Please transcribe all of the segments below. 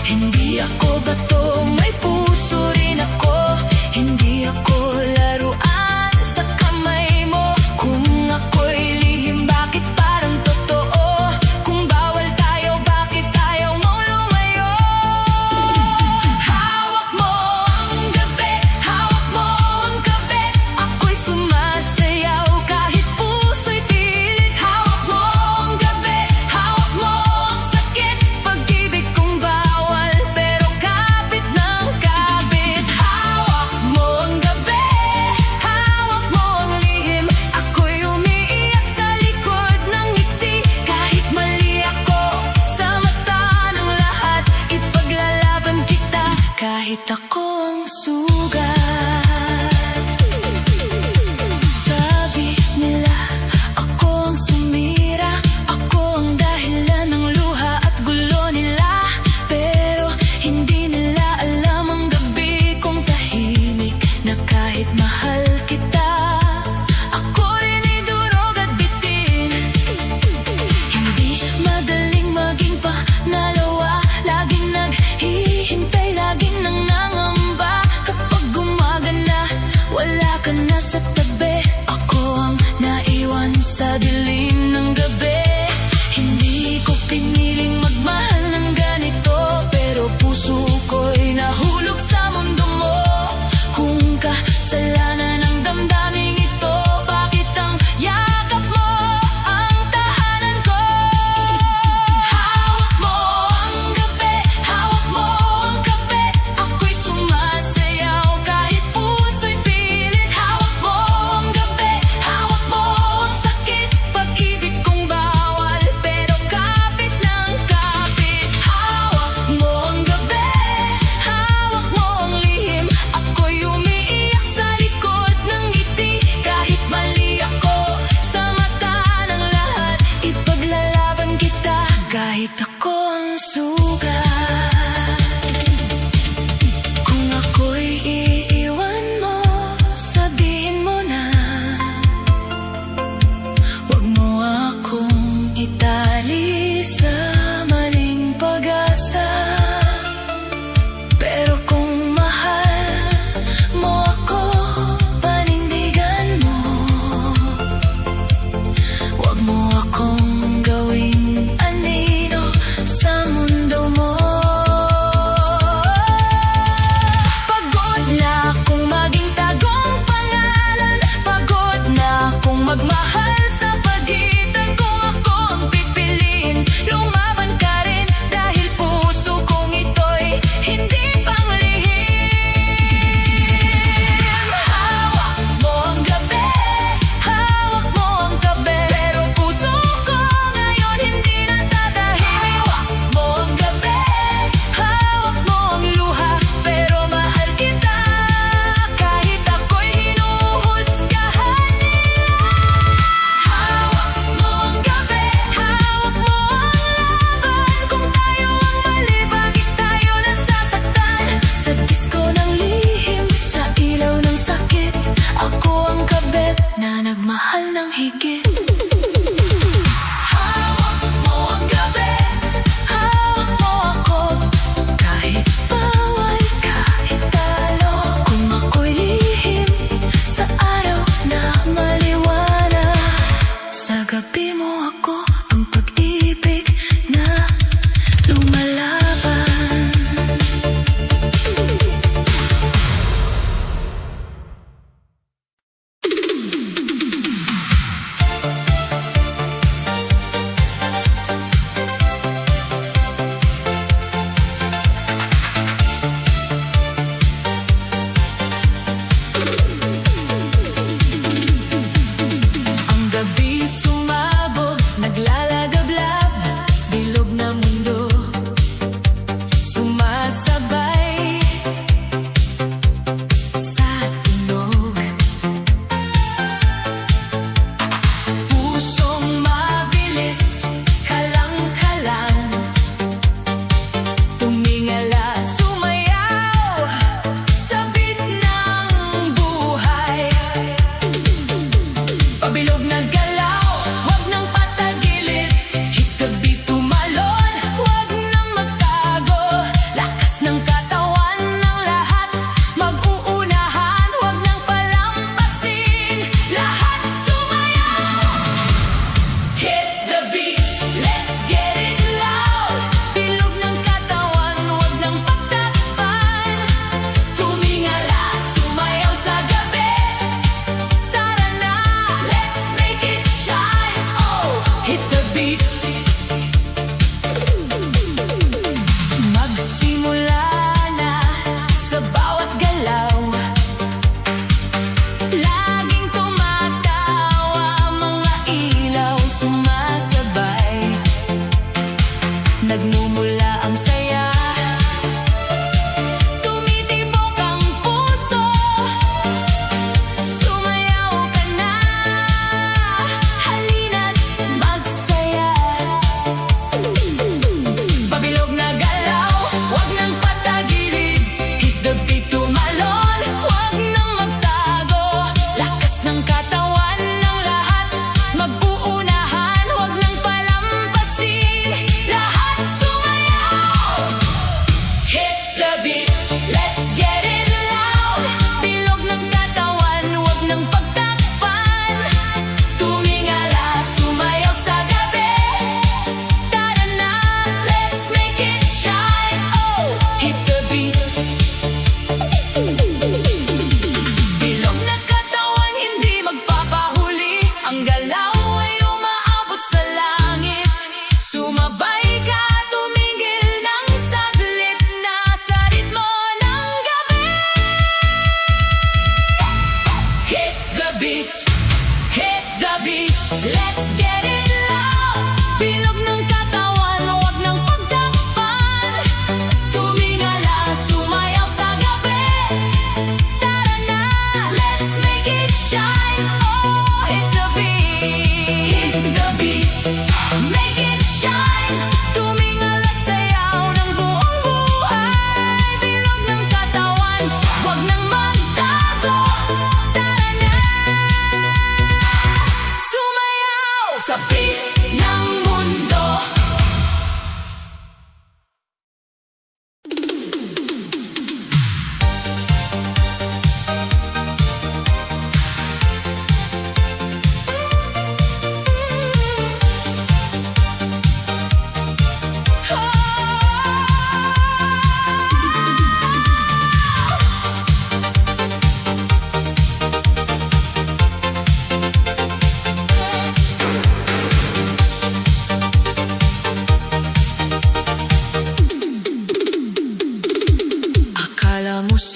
Hindi ako bato, may puso rin ako. Hindi ako laruan sa kamay mo. Kung ako'y lihim, bakit parang totoo? Kung bawal tayo, bakit ayaw mo lumayo? Hawak mo ang gabi, hawak mo ang gabi. Ako'y sumasayaw kahit puso'y pilit. Hawak mo ang gabi, hawak mo ang sakit. Pag-ibig kong bawal, pero kapit ng kapit. Hawak mo ang gabi, hawak mo ang lihim. Ako'y umiiyak sa likod ng ngiti. Kahit mali ako sa mata ng lahat, ipaglalaban kita kahit ako ang sugat. Sabi nila ako ang sumira, ako ang dahilan ng luha at gulo nila. Pero hindi nila alam ang gabi kong tahimik, na kahit mahal kita, ako rin ay durog at bitin. Hindi madaling maging panalawa, laging naghihintay, laging nangangamba.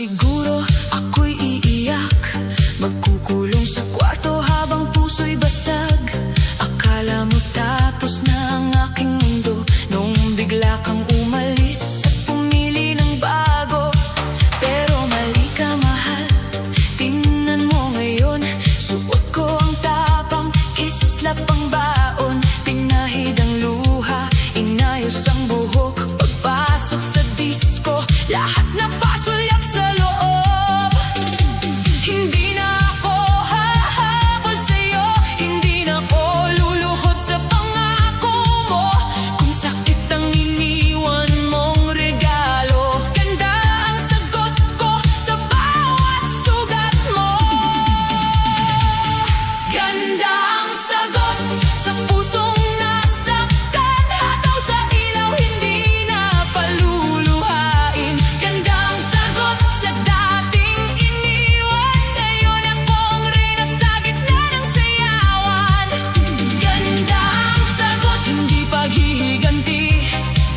siguro ako'y iiyak, magkukulong sa kwarto habang puso'y basag. Akala mo tapos na ang aking mundo nung bigla kang umalis at pumili ng bago. Pero mali ka, mahal, tingnan mo ngayon. Suot ko ang tapang, kislap ang baon, pinahid ang luha, inayos ang buhok. Pagpasok sa disco, lahat na pasulyap sa loob. Hindi na ako hahabol sa'yo, hindi na ako luluhod sa pangako mo. Kung sakit ang iniwan mong regalo, ganda ang sagot ko sa bawat sugat mo. Ganda ang sagot sa pusong nasaktan, hataw sa ilaw, hindi na paluluhain. Ganda ang sagot sa dating iniwan, ngayon akong reyna sa gitna ng sayawan. Ganda ang sagot, hindi paghihiganti,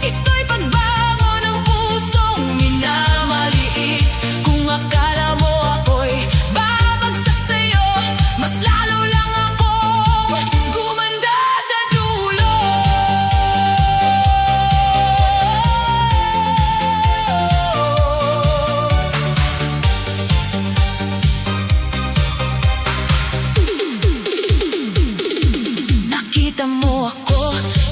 ito'y pagbango ng pusong minamaliit. Kung akala mo ako'y babagsak sa'yo, mas lalo lang akong gumanda sa dulo. Nakita mo ako,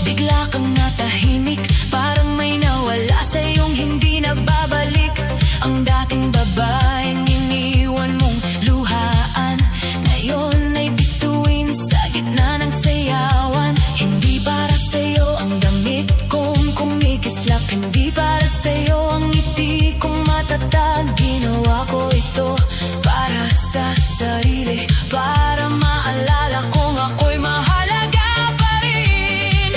bigla kang natahimik, parang may nawala sa iyong hindi na babalik. Ang dating babaeng iniwan mong luhaan, ngayon ay bituin sa gitna ng sayawan. Hindi para sa'yo ang damit kong kumikislap, hindi para sa'yo ang ngiti kong matatag. Ginawa ko ito para sa sarili, para maalala kong ako'y mahalaga pa rin.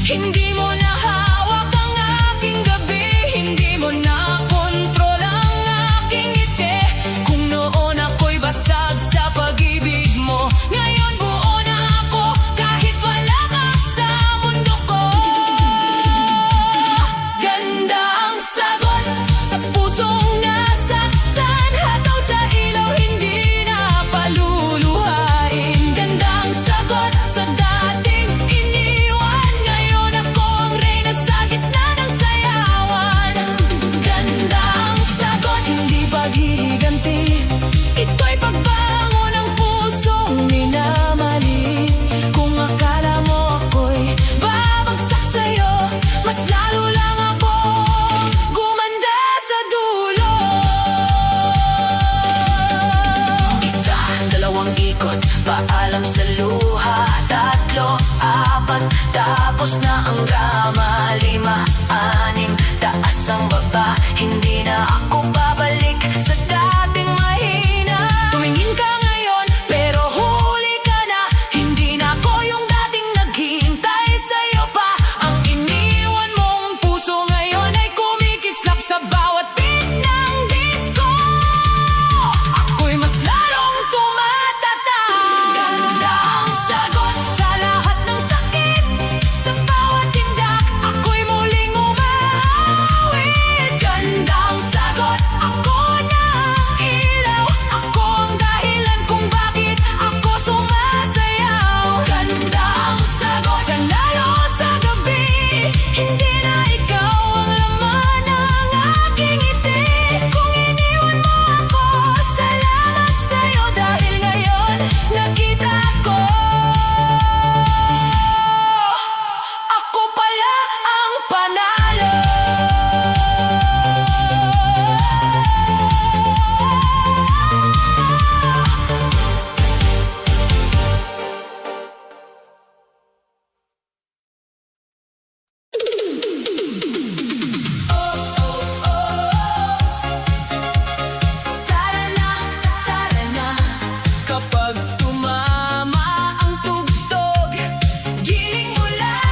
Hindi mo na hawak ang aking gabi, hindi mo na kontrol ang aking ngiti. Kung noon ako'y basag sa pag-ibig mo, ngayon buo na ako kahit wala ka sa mundo ko. Ganda ang sagot sa pusong nasaktan, hataw sa ilaw, hindi na paluluhain. Ganda ang sagot sa dating iniwan, ngayon ako ang reyna sa gitna ng sayawan. Ganda ang sagot, hindi paghihiganti, ito'y pagbango ng pusong minamaliit. Kung akala mo ako'y babagsak sa'yo, mas lalo lang akong gumanda sa dulo. Isa, dalawang ikot, paalam sa luha. Tatlo, apat, tapos na ang drama. Lima, anim, taas ang baba, hindi na ako babalik sa dating mahina. Tumingin ka ngayon, pero huli ka na, hindi na ako yung dating naghihintay sa'yo pa. Ang iniwan mong puso ngayon ay kumikislap sa bawat beat ng disco. Ako'y mas lalong tumatatag. Ganda ang sagot sa lahat ng sakit, sa bawat tindak, ako'y muling umawit. Ganda ang sagot, ako na ang ilaw, ako ang dahilan kung bakit ako sumasayaw. Ganda ang sagot, nanalo sa gabi, hindi na ikaw ang laman ng aking ngiti. Kung iniwan mo ako, salamat sa'yo, dahil ngayon nakita ko, ako pala ang panalo. Tara na, tara na. Kapag tumama ang tugtog, giling mo lang.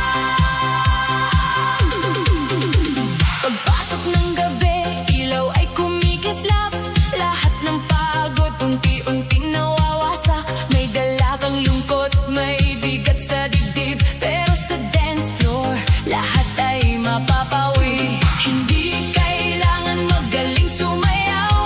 Pagpasok ng gabi, ilaw ay kumikislap, lahat ng pagod unti-unting nawawasak. May dala kang lungkot, may bigat sa dibdib, pero sa dance floor, lahat ay mapapawi. Hindi kailangan magaling sumayaw,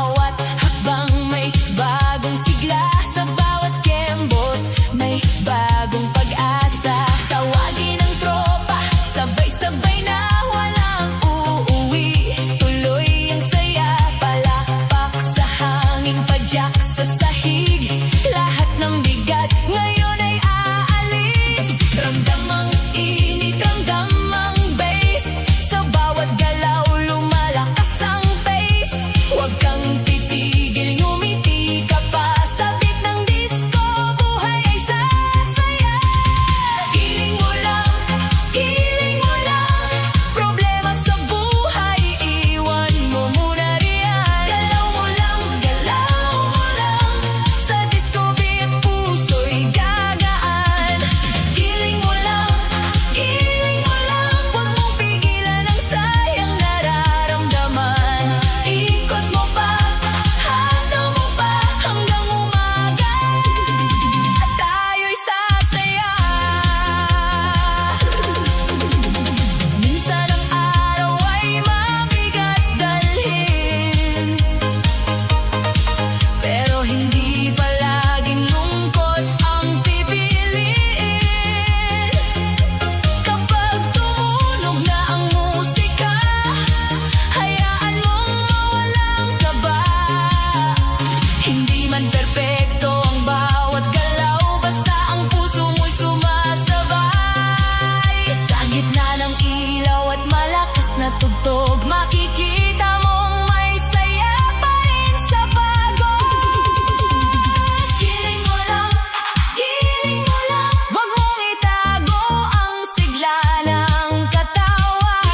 bawat hakbang may bagong sigla, sa bawat kembot may bagong pag-asa. Tawagin ang tropa, sabay-sabay na walang uuwi. Tuloy ang saya, palakpak sa hanging, padyak sa sahig. Lahat ng bigat ngayon ay aalis. Ramdam ang init, ramdam ang bass. Sa bawat galaw lumalakas ang pace. Huwag kang titigil, ngumiti ka pa. Sa beat ng disco, buhay ay sasaya. Giling mo lang, problema sa buhay, iwan mo muna riyan. Galaw mo lang, sa disco beat, puso'y gagaan. Giling mo lang, huwag mong pigilan ang sayang nararamdaman. Ikot mo pa, hataw mo pa, hanggang umaga at tayo'y sasaya. Minsan ang araw ay mabigat dalhin, pero hindi palaging lungkot ang pipiliin. Kapag tumunog na ang musika, hayaan mong mawalang kaba. Hindi man perpekto ang bawat galaw, basta ang puso mo'y sumasabay. Sa gitna ng ilaw at malakas na tugtog, makikita mong may saya pa rin sa pagod. Giling mo lang, huwag mong itago ang sigla ng katawan.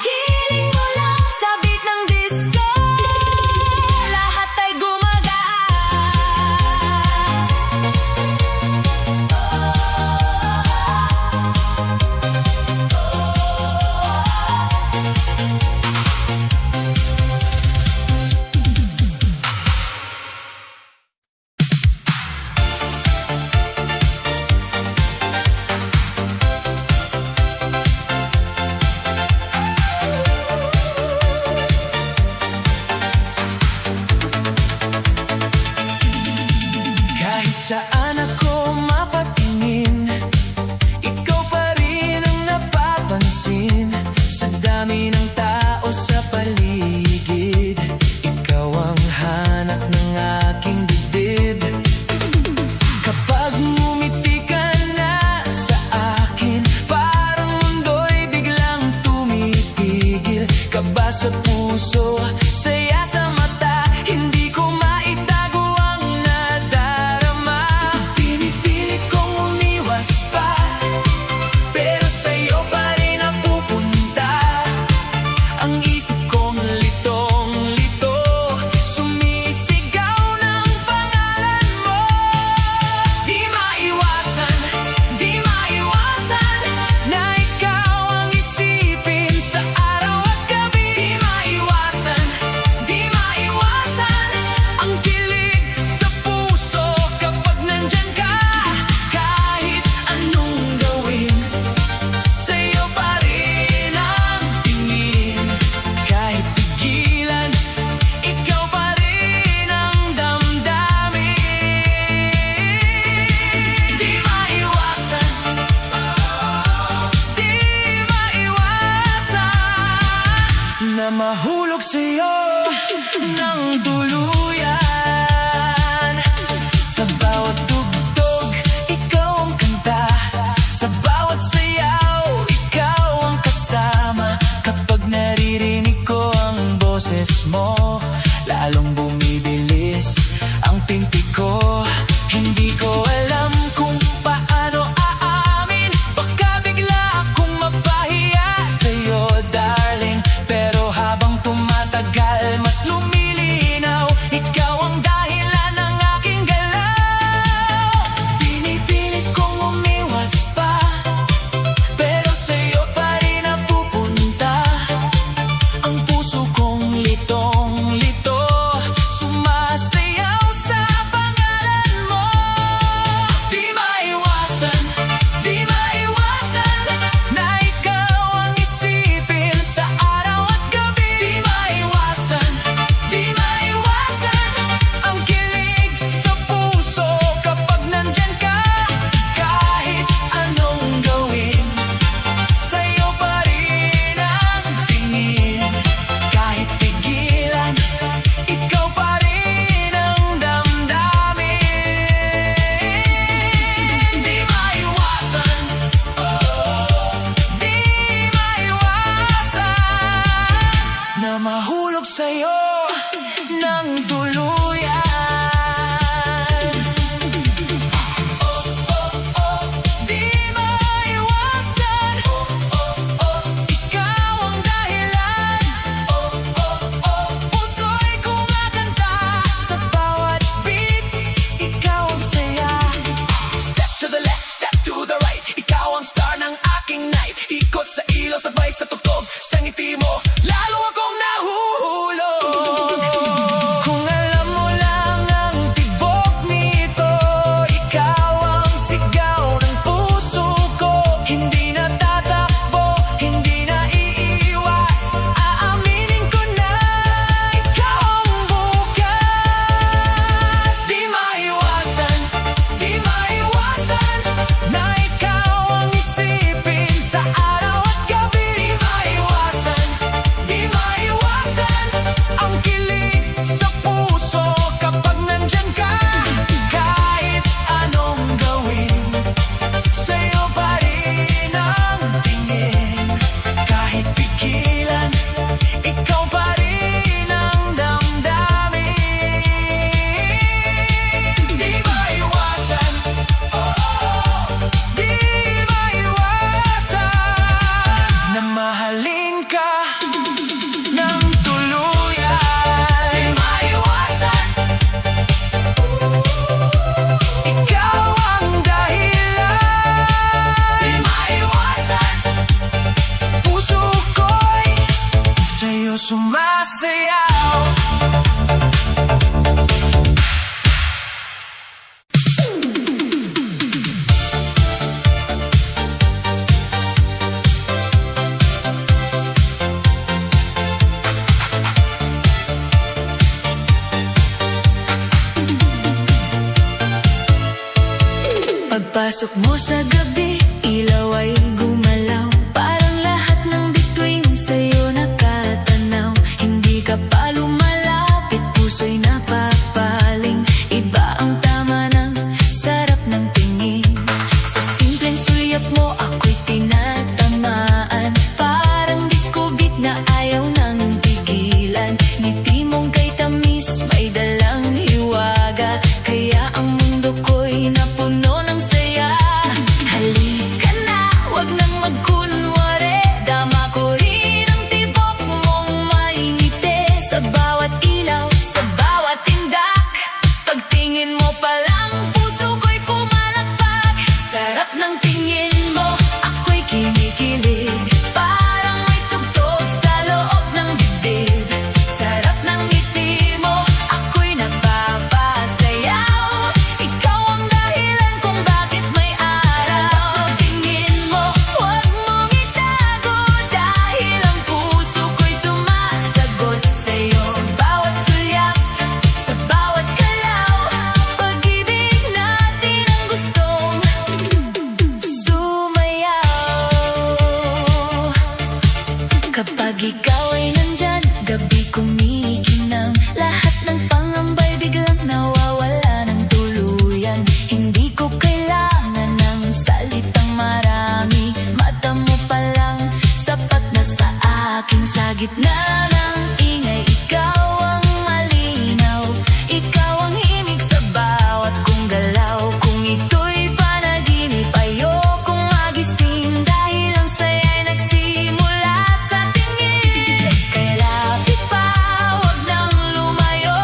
Giling mo lang, sa beat ng disco, lahat ay kahit saan ako mapatingin, ikaw pa rin ang napapansin. Sa dami ng tao sa paligid, ikaw ang hanap ng aking dibdib. Kapag ngumiti ka na sa akin, parang mundo'y biglang tumitigil. Kaba sa puso, saya sa mata, hindi ko maitago ang nadarama. Pinipilit kong umiwas pa, pero sa'yo pa rin napupunta. Ang isip kong litong-lito, sumisigaw ng pangalan mo. Di maiwasan na ikaw ang isipin sa araw at gabi. Di maiwasan ang kilig sa puso kapag nandyan ka. Kahit anong gawin, sa'yo pa rin ang tingin. Kahit pigilan, ikaw pa rin ang damdamin. Di maiwasan na mahulog sa'yo ng tuluyan. Sa bawat tugtog, ikaw ang kanta. Sa bawat sayaw, ikaw ang kasama. Kapag naririnig ko ang boses mo, lalong bumibilis ang pinti ko. Hindi ko alam kung paano aamin, baka bigla akong mapahiya sa'yo, darling. Pero habang tumatagal, mas lumilinaw, ikaw ang dahilan ng aking galaw. Pinipilit kong umiwas pa, pero sa'yo pa rin napupunta. Ang puso kong litong-lito, Pagpasok mo sa gabi, ilaw ay gumalaw. Parang lahat ng bituin sa'yo nakatanaw. Hindi ka pa lumalapit, puso'y napapaling. Iba ang tama ng sarap ng tingin. Sa simpleng sulyap mo ako'y tinatamaan. Parang disco beat na ayaw nang tigilan. Ngiti mong kay tamis, may dalang hiwaga. Kaya ang mundo ko'y napuno ng saya. Halika na, wag nang magkunwari. Dama ko rin ang tibok mong may ngiti. Sa bawat ilaw, sa bawat tindak, pagtingin mo pa lang, puso ko'y pumalakpak. Sarap ng tingin mo, ako'y kinikilig. Parang may tugtog sa loob ng dibdib. Sarap ng ngiti mo, ako'y napapasayaw. Ikaw ang dahilan kung bakit may araw. Tingin mo, huwag mong itago, dahil ang puso ko'y sumasagot sa'yo. Sa bawat sulyap, sa bawat galaw, pag-ibig natin ang gustong sumayaw. Kapag ikaw ay nandyan, gabi kumikinang. Lahat ng pangambay biglang nawawala ng tuluyan. Hindi ko kailangan ng salitang marami. Mata mo pa lang, sapat na sa akin. Sa gitna ng ingay, ikaw ang malinaw. Ikaw ang himig sa bawat kong galaw. Kung ito'y panaginip, ayokong magising. Dahil ang saya'y nagsimula sa tingin. Kaya lapit pa, huwag nang lumayo.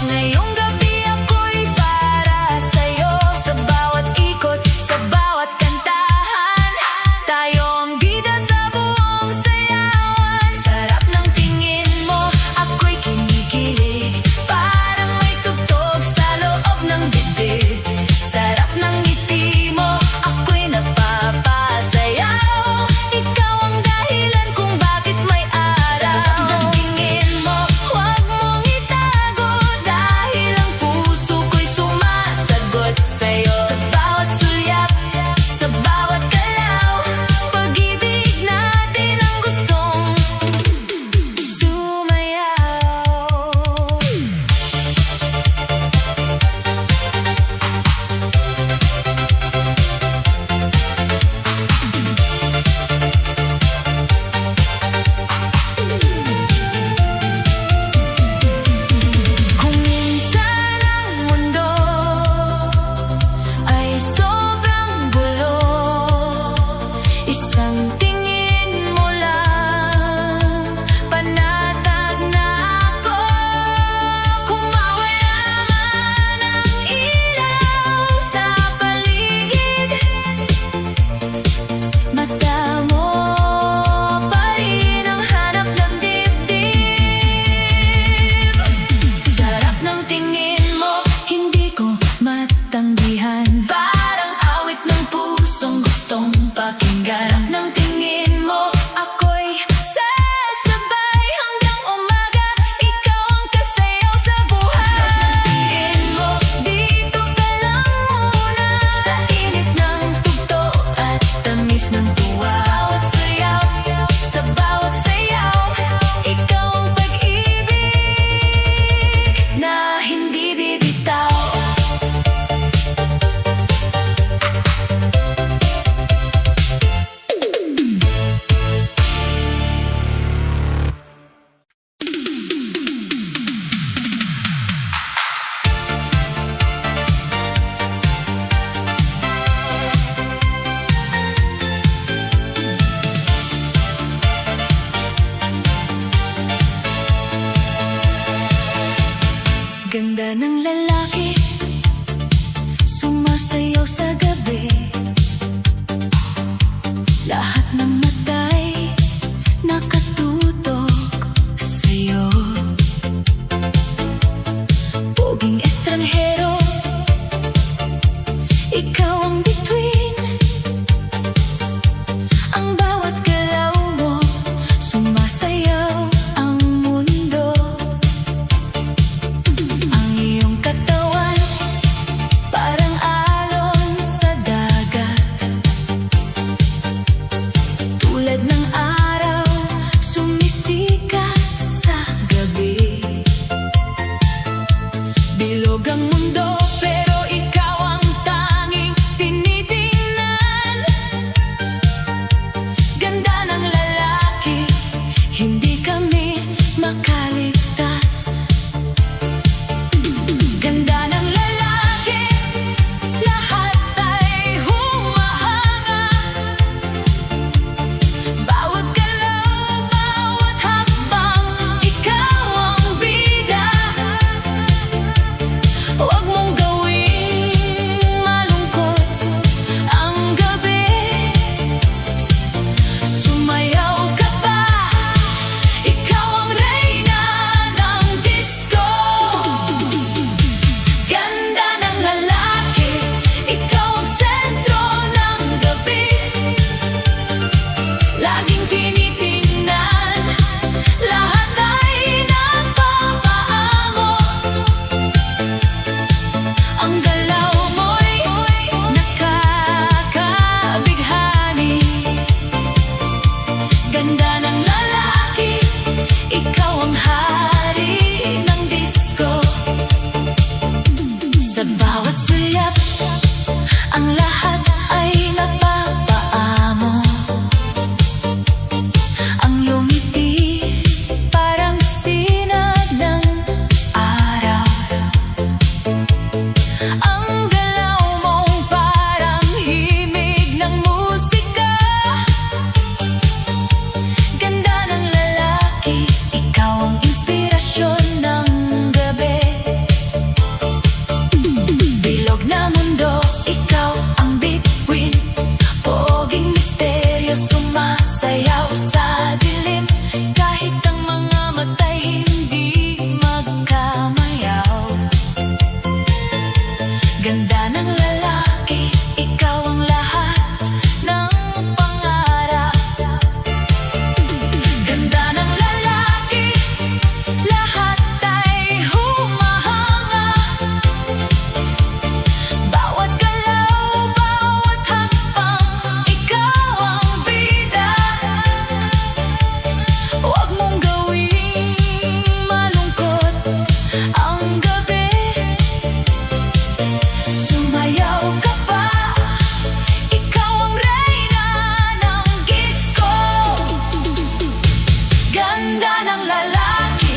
Ngayong gabi ako'y para sa'yo. Sa bawat ikot, sa bawat kantahan, tayo ang bida sa buong sayawan. Sarap ng tingin mo, ako'y kinikilig. Parang may tugtog sa loob ng dibdib. Sarap ng ngiti mo, ako'y napapasayaw. Ikaw ang dahilan kung bakit may araw. Sarap ng tingin mo, huwag mong itago, dahil ang puso ko'y sumasagot sa'yo. Sa bawat sulyap, sa bawat galaw, pag-ibig natin ang gustong sumayaw. Kung minsan ang mundo ay sobrang gulo, isang tingin mo lang, panatag na ako. Kung mawala man ang ilaw sa paligid, mata mo pa rin ang hanap ng dibdib. Sarap ng tingin mo, hindi ko matanggihan. Parang awit ng pusong gustong pakinggan. Sarap ng tingin mo, ako'y sasabay hanggang umaga. Ikaw ang kasayaw sa buhay. Tingin mo, dito ka lang muna. Sa init ng tugtog at tamis ng tuwa. Sa bawat suyaw, sa bawat sayaw, ikaw ang pag-ibig na hindi bibitaw. Ganda ng lalaki, sumasayaw sa gabi. Lahat ng matay nakatutok sa'yo. Poging estranghero, ikaw ang bituin. Ang bawat galaw mo, sumasayaw ang mundo. Ang iyong katawan, parang alon Bilog ang mundo pero ikaw ang tanging tinitingnan. Ganda ng lalaki, hindi kami makaligtas. Ganda ng lalaki, lahat ay humahanga. Bawat galaw, bawat hakbang, ikaw ang bida. Huwag mong gawing malungkot ang gabi. Sumayaw ka pa, ikaw ang reyna ng disco. Ganda ng lalaki, ikaw ang sentro ng gabi. Laging tinitingnan, lahat ay napapaamo. Ang galaw mo'y nakakabighani. Ganda ng lalaki, ikaw ang hari ng disco. Sa bawat sulyap, ang lahat ay napapaamo. Ang iyong ngiti, parang sinag ng araw. Ang galaw mong parang himig ng musika. Ganda ng lalaki, ikaw ang inspirasyon ng gabi. Bilog na mundo, ikaw ang bituin. Poging misteryo, sumasayaw sa dilim. Kahit ang mga matay hindi magkamayaw. Ganda ng lalaki, ikaw ang lahat ng pangarap. Ganda ng lalaki, lahat ay humahanga. Bawat galaw, bawat hakbang, ikaw ang bida. Huwag mong gawing malungkot ang gabi. Sumayaw ka pa, ikaw ang reyna ng disco. Ganda ng lalaki,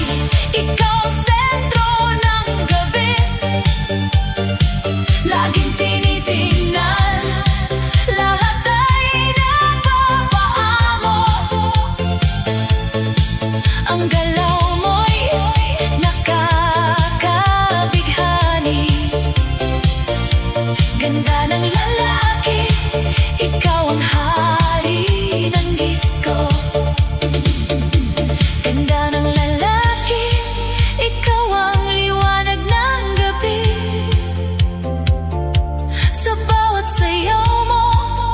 ikaw ang sentro ng gabi. Laging tinitingnan, lahat ay napapaamo. Ang galaw mo'y nakakabighani. Ganda ng lalaki, ikaw ang hari ng disco. Ganda ng lalaki, ikaw ang liwanag ng gabi. Sa bawat sayaw mo,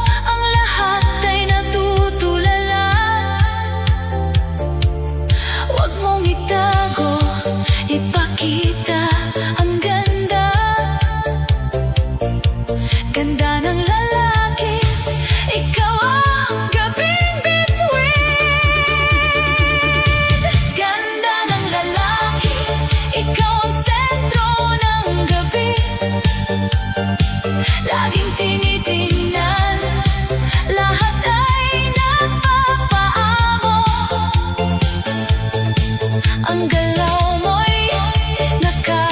ang lahat ay natutulala. Huwag mong itago, ipakita ang ganda. Ganda ng lalaki, ikaw ang gabing bituin. Ganda ng lalaki, ikaw ang sentro ng gabi. Laging tinitingnan, lahat ay napapaamo. Ang galaw mo'y nakakabighani.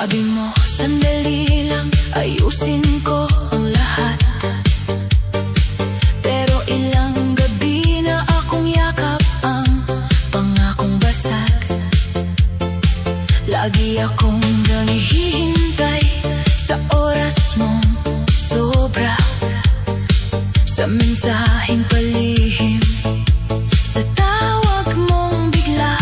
Sabi mo, sandali lang, ayusin ko ang lahat. Pero ilang gabi na akong yakap ang pangakong basag. Lagi akong nangihintay sa oras mong sobra, sa mensaheng palihim, sa tawag mong bigla.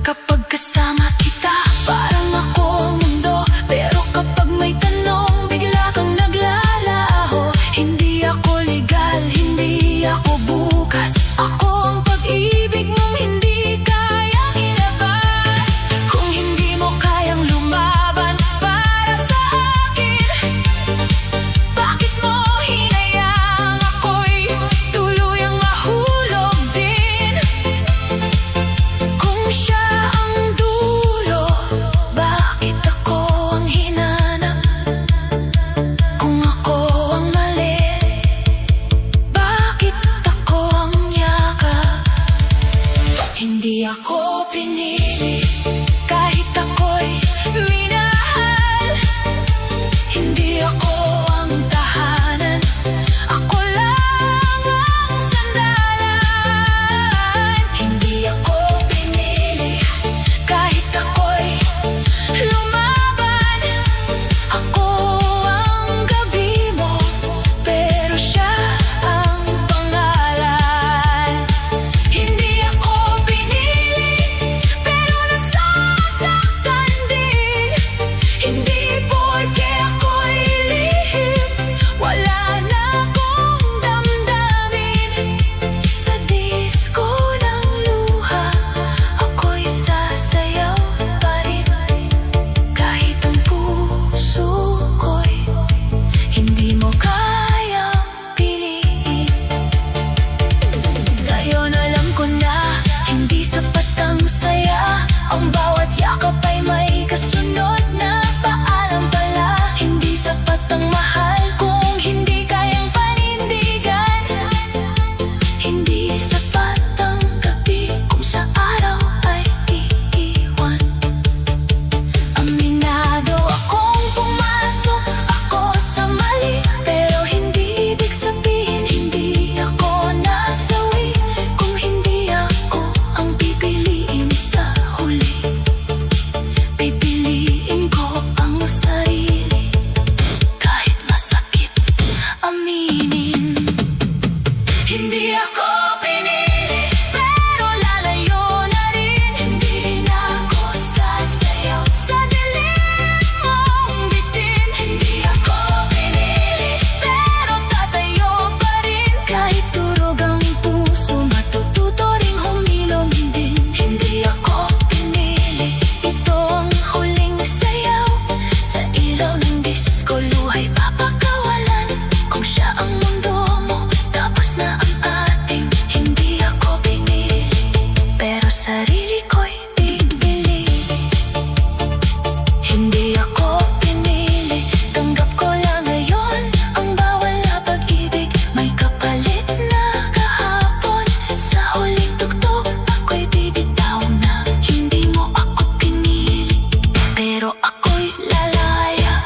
Kapag kasama kita, parang ako ang mundo. Pero kapag may tanong, bigla kang naglalaho. Hindi ako legal, hindi ako bukas. Ako ang pag-ibig mong hindi kayang ilabas. Kung hindi mo kayang lumaban para sa akin, bakit mo hinayang ako'y tuluyang mahulog din? Kung siya ang dulo, bakit ako ang hinanap? Kung ako ang mali, bakit ako ang yakap? Hindi ako pinili, kahit ako'y minahal. Hindi ako ang tahanan, ako lang ang sandalan. Hindi ako pinili, kahit ako'y lumaban. Ako ang gabi mo, pero siya ang pangalan. Hindi ako pinili, pero nasasaktan din. Hindi porke ako'y lihim, wala na akong damdamin. Sa disko ng luha, ako'y sasayaw pa rin. Kahit ang puso ko'y hindi mo kayang piliin. Ngayon alam ko na, hindi sapat ang saya. Ang bawat yakap ay may kasunod na paalam pala. Hindi sapat ang mahal kung hindi kayang panindigan. Hindi sapat ang gabi kung sa araw ay iiwan. Aminado akong pumasok ako sa mali, pero hindi ibig sabihin hindi ako nasawi. Kung hindi ako ang pipiliin sa huli, pipiliin ko ang sarili. Kahit masakit aminin, hindi ako pinili, pero lalayo na rin. Hindi rin ako sasayaw sa dilim mong bitin. Hindi ako pinili, pero tatayo pa rin. Kahit durog ang puso, matututo ring humilom din. Hindi ako pinili, ito ang huling sayaw. Sa ilaw ng disco, luha'y papakawalan. Kung siya ang mundo mo, tapos na ang ating. Hindi ako pinili, pero sarili ko'y pipili. Hindi ako pinili, tanggap ko lang ngayon. Ang bawal na pag-ibig, may kapalit na kahapon. Sa huling tugtog, ako'y bibitaw na. Hindi mo ako pinili, pero ako'y lalaya.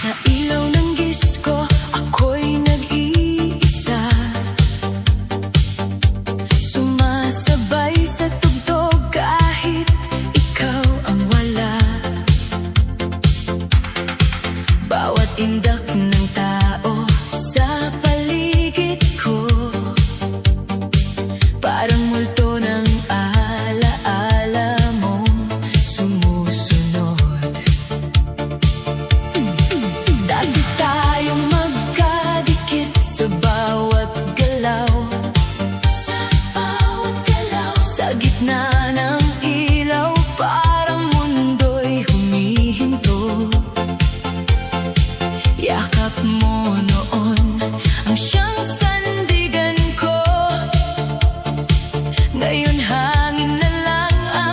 Sa ilaw ng disco, ako'y nag-iisa. Sumasabay sa tugtog kahit ikaw ang wala. Bawat indak ng tao sa paligid ko, parang multo ng alaala mong sumusunod. Dati tayong magkadikit sa bawat galaw. Sa gitna ng ilaw, parang mundo'y humihinto. Yakap mo noon ang siyang sandigan ko. Ngayon hangin na lang ang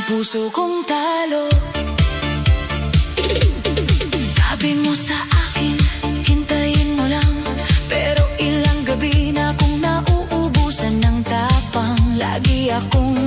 puso kong talo. Sabi mo sa akin, hintayin mo lang. Pero ilang gabi na akong nauubusan ng tapang. Lagi akong